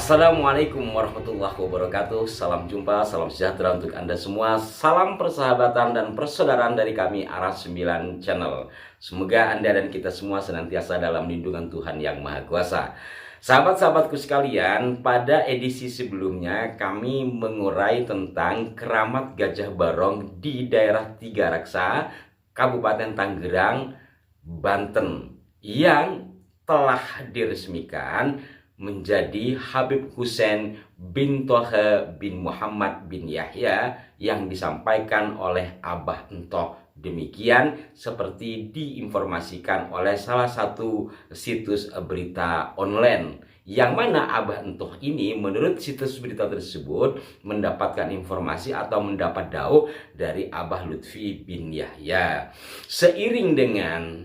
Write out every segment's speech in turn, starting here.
Assalamualaikum warahmatullahi wabarakatuh. Salam jumpa, salam sejahtera untuk Anda semua. Salam persahabatan dan persaudaraan dari kami Aras 9 Channel. Semoga Anda dan kita semua senantiasa dalam lindungan Tuhan Yang Maha Kuasa. Sahabat-sahabatku sekalian, pada edisi sebelumnya kami mengurai tentang keramat Gajah Barong di daerah Tiga Raksa, Kabupaten Tangerang, Banten, yang telah diresmikan menjadi Habib Hussein bin Toha bin Muhammad bin Yahya yang disampaikan oleh Abah Entoh. Demikian seperti diinformasikan oleh salah satu situs berita online, yang mana Abah Entoh ini menurut situs berita tersebut mendapatkan informasi atau mendapat dauh dari Abah Lutfi bin Yahya. Seiring dengan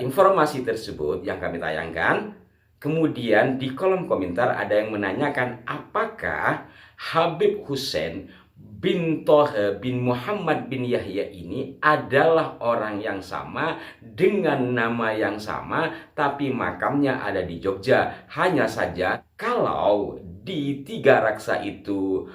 informasi tersebut yang kami tayangkan, kemudian di kolom komentar ada yang menanyakan apakah Habib Hussein bin Toha bin Muhammad bin Yahya ini adalah orang yang sama dengan nama yang sama, tapi makamnya ada di Jogja. Hanya saja kalau di Tiga Raksa itu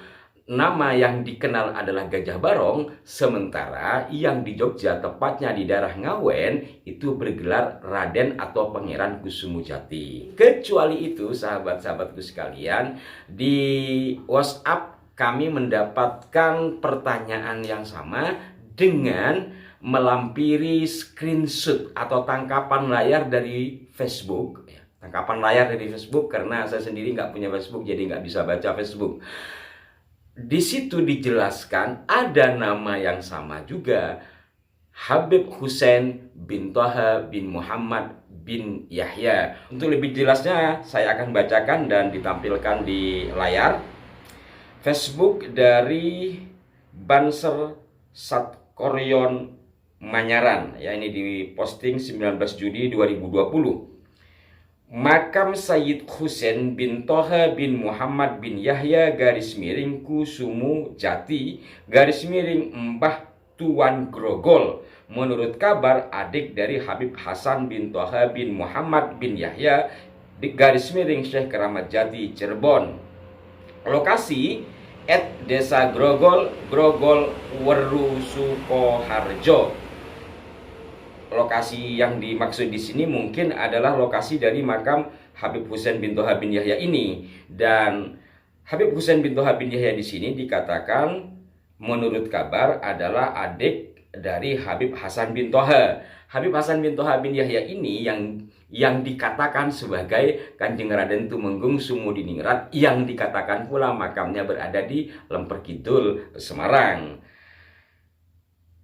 nama yang dikenal adalah Gajah Barong, sementara yang di Jogja, tepatnya di daerah Ngawen, itu bergelar Raden atau Pangeran Kusumujati. Kecuali itu, sahabat-sahabatku sekalian, di WhatsApp kami mendapatkan pertanyaan yang sama dengan melampiri screenshot atau tangkapan layar dari Facebook. Tangkapan layar dari Facebook, karena saya sendiri nggak punya Facebook, jadi nggak bisa baca Facebook. Di situ dijelaskan ada nama yang sama juga, Habib Hussein bin Toha bin Muhammad bin Yahya. Untuk lebih jelasnya saya akan bacakan dan ditampilkan di layar. Facebook dari Banser Satkoryon Manyaran, ya, ini diposting 19 Juni 2020. Makam Sayyid Hussein bin Toha bin Muhammad bin Yahya garis miring Kusumu Jati garis miring Mbah Tuan Grogol, menurut kabar adik dari Habib Hasan bin Toha bin Muhammad bin Yahya di garis miring Syekh Keramat Jati Cirebon. Lokasi Desa Grogol, Grogol Weru Sukoharjo. Lokasi yang dimaksud di sini mungkin adalah lokasi dari makam Habib Hussein bin Toha bin Yahya ini. Dan Habib Hussein bin Toha bin Yahya di sini dikatakan menurut kabar adalah adik dari Habib Hasan bin Toha. Habib Hasan bin Toha bin Yahya ini yang dikatakan sebagai Kanjeng Raden Tumenggung Sumudiningrat, yang dikatakan pula makamnya berada di Lemper Kidul, Semarang.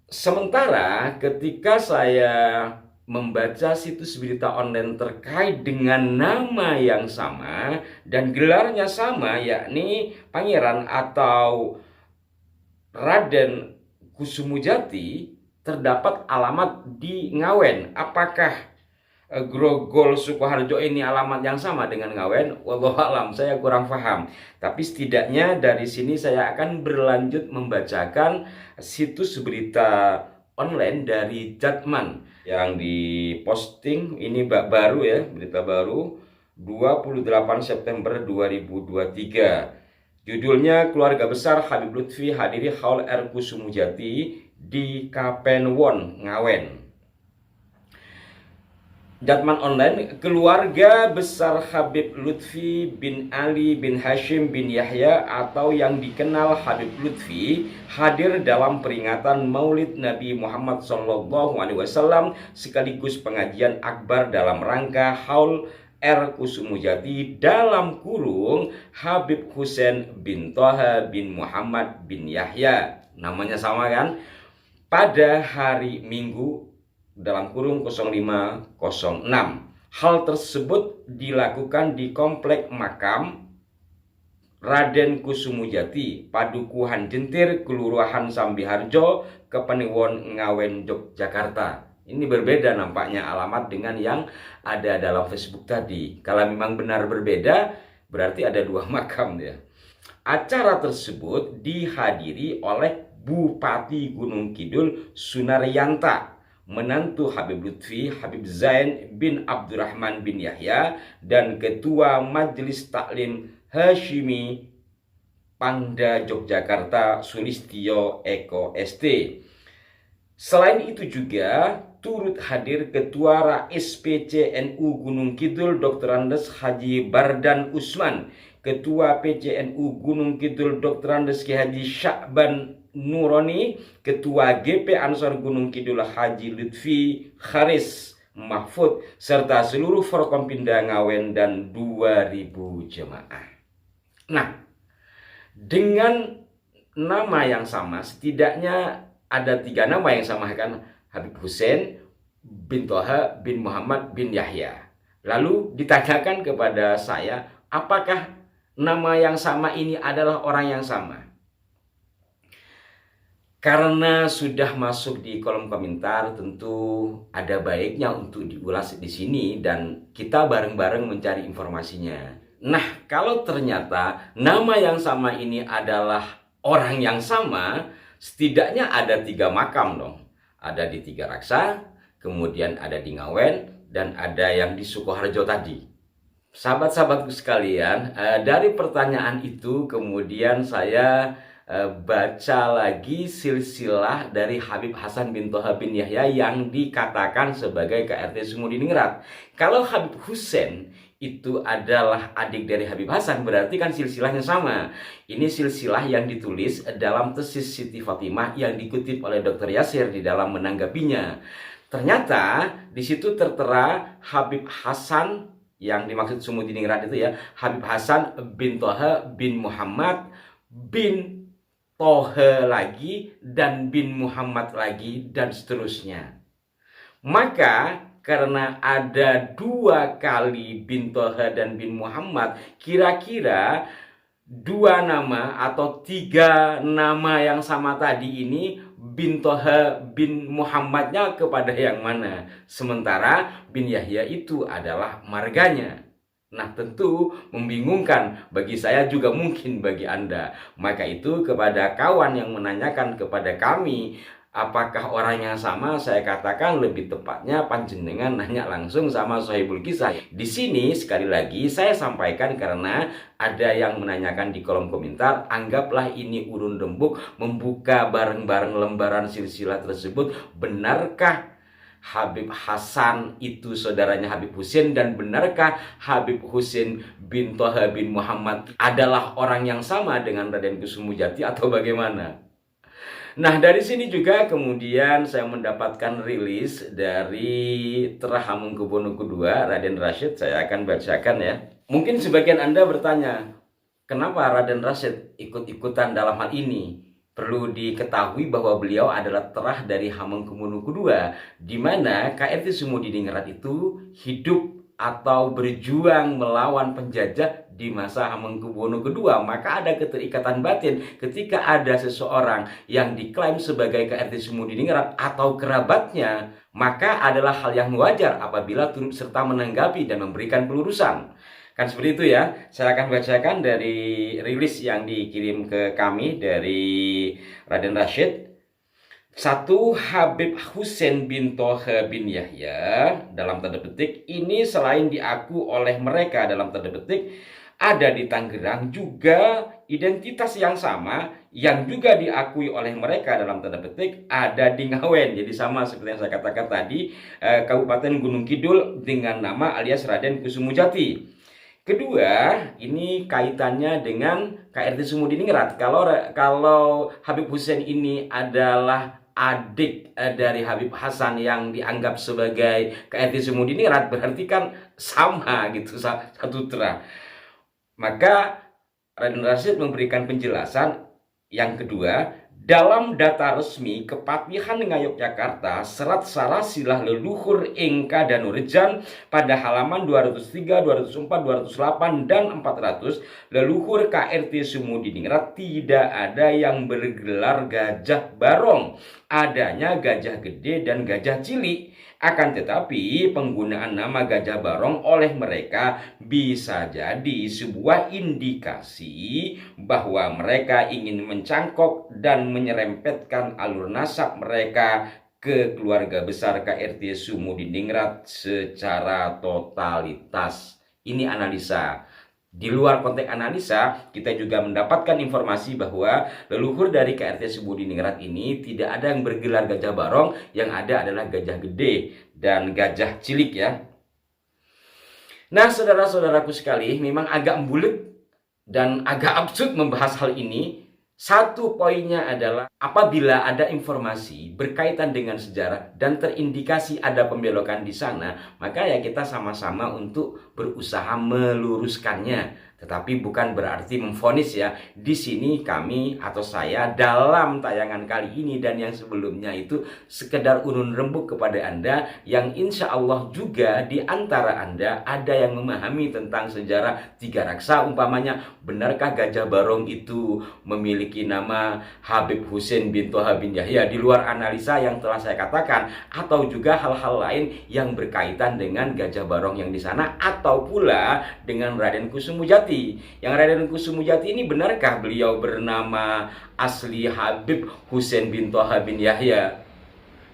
Sementara ketika saya membaca situs berita online terkait dengan nama yang sama dan gelarnya sama, yakni Pangeran atau Raden Kusumujati, terdapat alamat di Ngawen. Apakah Grogol Sukoharjo ini alamat yang sama dengan Ngawen? Wallahualam, saya kurang paham. Tapi setidaknya dari sini saya akan berlanjut membacakan situs berita online dari Jatman yang diposting ini baru, ya, berita baru 28 September 2023. Judulnya, Keluarga Besar Habib Lutfi hadiri Haul R Kusumujati di Kapenwon, Ngawen. Jatman online, keluarga besar Habib Lutfi bin Ali bin Hashim bin Yahya atau yang dikenal Habib Lutfi hadir dalam peringatan Maulid Nabi Muhammad SAW sekaligus pengajian akbar dalam rangka Haul R Kusumujati dalam kurung Habib Hussein bin Toha bin Muhammad bin Yahya. Namanya sama kan? Pada hari Minggu dalam kurung 0506. Hal tersebut dilakukan di komplek makam Raden Kusumujati, Padukuhan Jentir, Kelurahan Sambiharjo, Kepenewon, Ngawen, Yogyakarta. Ini berbeda nampaknya alamat dengan yang ada dalam Facebook tadi. Kalau memang benar berbeda, berarti ada dua makam, ya. Acara tersebut dihadiri oleh Bupati Gunung Kidul Sunaryanta, menantu Habib Lutfi, Habib Zain bin Abdurrahman bin Yahya, dan Ketua Majelis Taklim Hashimi Pangda Yogyakarta Sulistyo Eko ST. Selain itu juga turut hadir Ketua Rais PCNU Gunung Kidul Dr. Andes Haji Bardan Usman, Ketua PCNU Gunung Kidul Dr. Andes Ki Haji Syakban Nuroni, Ketua GP Ansor Gunung Kidul Haji Lutfi Kharis Mahfud, serta seluruh Forkompinda Ngawen dan 2000 jemaah. Nah, dengan nama yang sama, setidaknya ada 3 nama yang sama kan, Habib Hussein bin Toha bin Muhammad bin Yahya. Lalu ditanyakan kepada saya, apakah nama yang sama ini adalah orang yang sama? Karena sudah masuk di kolom komentar, tentu ada baiknya untuk diulas di sini dan kita bareng-bareng mencari informasinya. Nah, kalau ternyata nama yang sama ini adalah orang yang sama, setidaknya ada 3 makam dong. Ada di Tiga Raksa, kemudian ada di Ngawen, dan ada yang di Sukoharjo tadi. Sahabat-sahabatku sekalian, dari pertanyaan itu kemudian saya baca lagi silsilah dari Habib Hasan bin Toha bin Yahya yang dikatakan sebagai KRT Sumudiningrat. Kalau Habib Hussein itu adalah adik dari Habib Hasan, berarti kan silsilahnya sama. Ini silsilah yang ditulis dalam tesis Siti Fatimah yang dikutip oleh Dr. Yasir di dalam menanggapinya. Ternyata di situ tertera Habib Hasan yang dimaksud Sumudiningrat itu ya, Habib Hasan bin Toha bin Muhammad bin Toha lagi dan bin Muhammad lagi dan seterusnya. Maka karena ada 2 kali bin Toha dan bin Muhammad, kira-kira 2 nama atau 3 nama yang sama tadi ini bin Toha bin Muhammadnya kepada yang mana? Sementara bin Yahya itu adalah marganya. Nah, tentu membingungkan bagi saya, juga mungkin bagi Anda. Maka itu kepada kawan yang menanyakan kepada kami apakah orang yang sama, saya katakan lebih tepatnya panjenengan nanya langsung sama Sohibul Kisah. Di sini sekali lagi saya sampaikan karena ada yang menanyakan di kolom komentar, anggaplah ini urun rembuk membuka bareng-bareng lembaran silsilah tersebut. Benarkah Habib Hasan itu saudaranya Habib Hussein, dan benarkah Habib Hussein bin Toha bin Muhammad adalah orang yang sama dengan Raden Kusumujati atau bagaimana? Nah, dari sini juga kemudian saya mendapatkan rilis dari Terah Hamengkubuwono II Raden Rashid. Saya akan bacakan ya. Mungkin sebagian Anda bertanya, kenapa Raden Rashid ikut-ikutan dalam hal ini? Perlu diketahui bahwa beliau adalah terah dari Hamengkubuwono II, di mana KRT Sumudiningrat itu hidup atau berjuang melawan penjajah di masa Hamengkubuwono II. Maka ada keterikatan batin ketika ada seseorang yang diklaim sebagai KRT Sumudiningrat atau kerabatnya, maka adalah hal yang wajar apabila turut serta menanggapi dan memberikan pelurusan. Kan seperti itu ya. Saya akan bacakan dari rilis yang dikirim ke kami dari Raden Rashid. 1. Habib Hussein bin Toha bin Yahya dalam tanda petik ini selain diaku oleh mereka dalam tanda petik ada di Tangerang, juga identitas yang sama yang juga diakui oleh mereka dalam tanda petik ada di Ngawen. Jadi sama seperti yang saya katakan tadi, Kabupaten Gunung Kidul dengan nama alias Raden Kusumujati. Kedua, ini kaitannya dengan KRT Sumudiningrat. Kalau Habib Hussein ini adalah adik dari Habib Hasan yang dianggap sebagai KRT Sumudiningrat, berarti kan sama gitu, satu terah. Maka Raden Rashid memberikan penjelasan yang kedua, dalam data resmi Kepatihan Ngayogyakarta Serat Sarasilah Leluhur Ingka Danurejan pada halaman 203, 204, 208 dan 400, leluhur KRT Sumudiningrat tidak ada yang bergelar Gajah Barong, adanya Gajah Gede dan Gajah Cilik. Akan tetapi penggunaan nama Gajah Barong oleh mereka bisa jadi sebuah indikasi bahwa mereka ingin mencangkok dan menyerempetkan alur nasab mereka ke keluarga besar KRT Sumudiningrat secara totalitas. Ini analisa. Di luar konteks analisa, kita juga mendapatkan informasi bahwa leluhur dari KRT Sumudiningrat ini tidak ada yang bergelar Gajah Barong, yang ada adalah gajah gede dan gajah cilik ya. Nah, saudara-saudaraku sekali, memang agak bulet dan agak absurd membahas hal ini. Satu poinnya adalah apabila ada informasi berkaitan dengan sejarah dan terindikasi ada pembelokan di sana, maka ya kita sama-sama untuk berusaha meluruskannya. Tetapi bukan berarti memvonis ya. Di sini kami atau saya dalam tayangan kali ini dan yang sebelumnya itu sekedar urun rembuk kepada Anda yang insya Allah juga di antara Anda ada yang memahami tentang sejarah Tiga Raksa. Umpamanya, benarkah Gajah Barong itu memiliki nama Habib Hussein bin Toha bin Yahya di luar analisa yang telah saya katakan, atau juga hal-hal lain yang berkaitan dengan Gajah Barong yang di sana, atau pula dengan Raden Kusumujati. Yang Raden Kusumujati ini benarkah beliau bernama asli Habib Hussein bin Toha bin Yahya?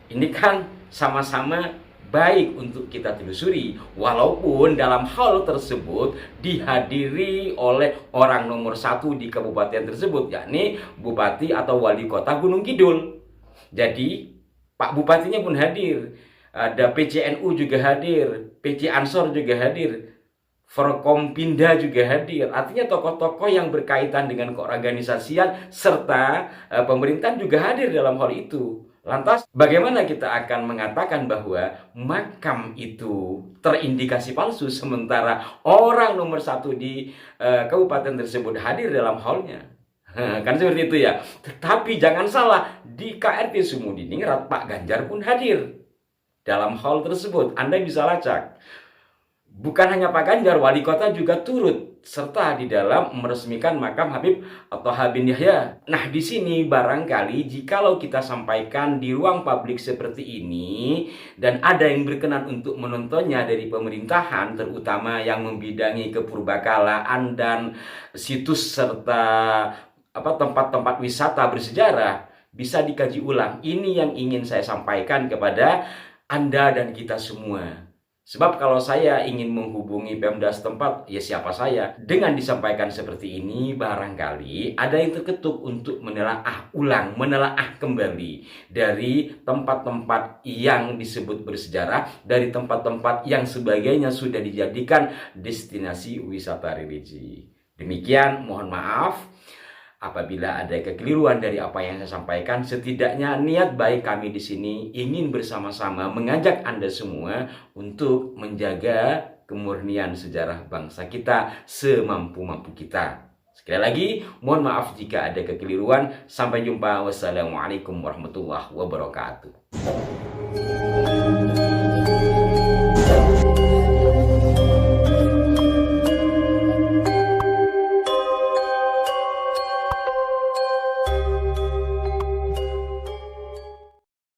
Ini kan sama-sama baik untuk kita telusuri, walaupun dalam hal tersebut dihadiri oleh orang nomor 1 di kabupaten tersebut, yakni Bupati atau Wali Kota Gunung Kidul. Jadi Pak Bupatinya pun hadir, ada PCNU juga hadir, PC Ansor juga hadir, Forkompinda juga hadir. Artinya tokoh-tokoh yang berkaitan dengan keorganisasian serta pemerintahan juga hadir dalam hal itu. Lantas bagaimana kita akan mengatakan bahwa makam itu terindikasi palsu sementara orang nomor 1 di kabupaten tersebut hadir dalam halnya? Kan seperti itu ya. Tetapi jangan salah, di KRT Sumudiningrat Pak Ganjar pun hadir dalam hal tersebut. Anda bisa lacak. Bukan hanya Pak Ganjar, wali kota juga turut serta di dalam meresmikan makam Habib Toha bin Yahya. Nah, di sini barangkali jikalau kita sampaikan di ruang publik seperti ini dan ada yang berkenan untuk menontonnya dari pemerintahan, terutama yang membidangi kepurbakalaan dan situs serta tempat-tempat wisata bersejarah, bisa dikaji ulang. Ini yang ingin saya sampaikan kepada Anda dan kita semua. Sebab kalau saya ingin menghubungi Pemda setempat, ya siapa saya? Dengan disampaikan seperti ini, barangkali ada yang terketuk untuk menelaah ulang, menelaah kembali dari tempat-tempat yang disebut bersejarah, dari tempat-tempat yang sebagainya sudah dijadikan destinasi wisata religi. Demikian, mohon maaf apabila ada kekeliruan dari apa yang saya sampaikan. Setidaknya niat baik kami di sini ingin bersama-sama mengajak Anda semua untuk menjaga kemurnian sejarah bangsa kita semampu-mampu kita. Sekali lagi, mohon maaf jika ada kekeliruan. Sampai jumpa. Wassalamualaikum warahmatullahi wabarakatuh.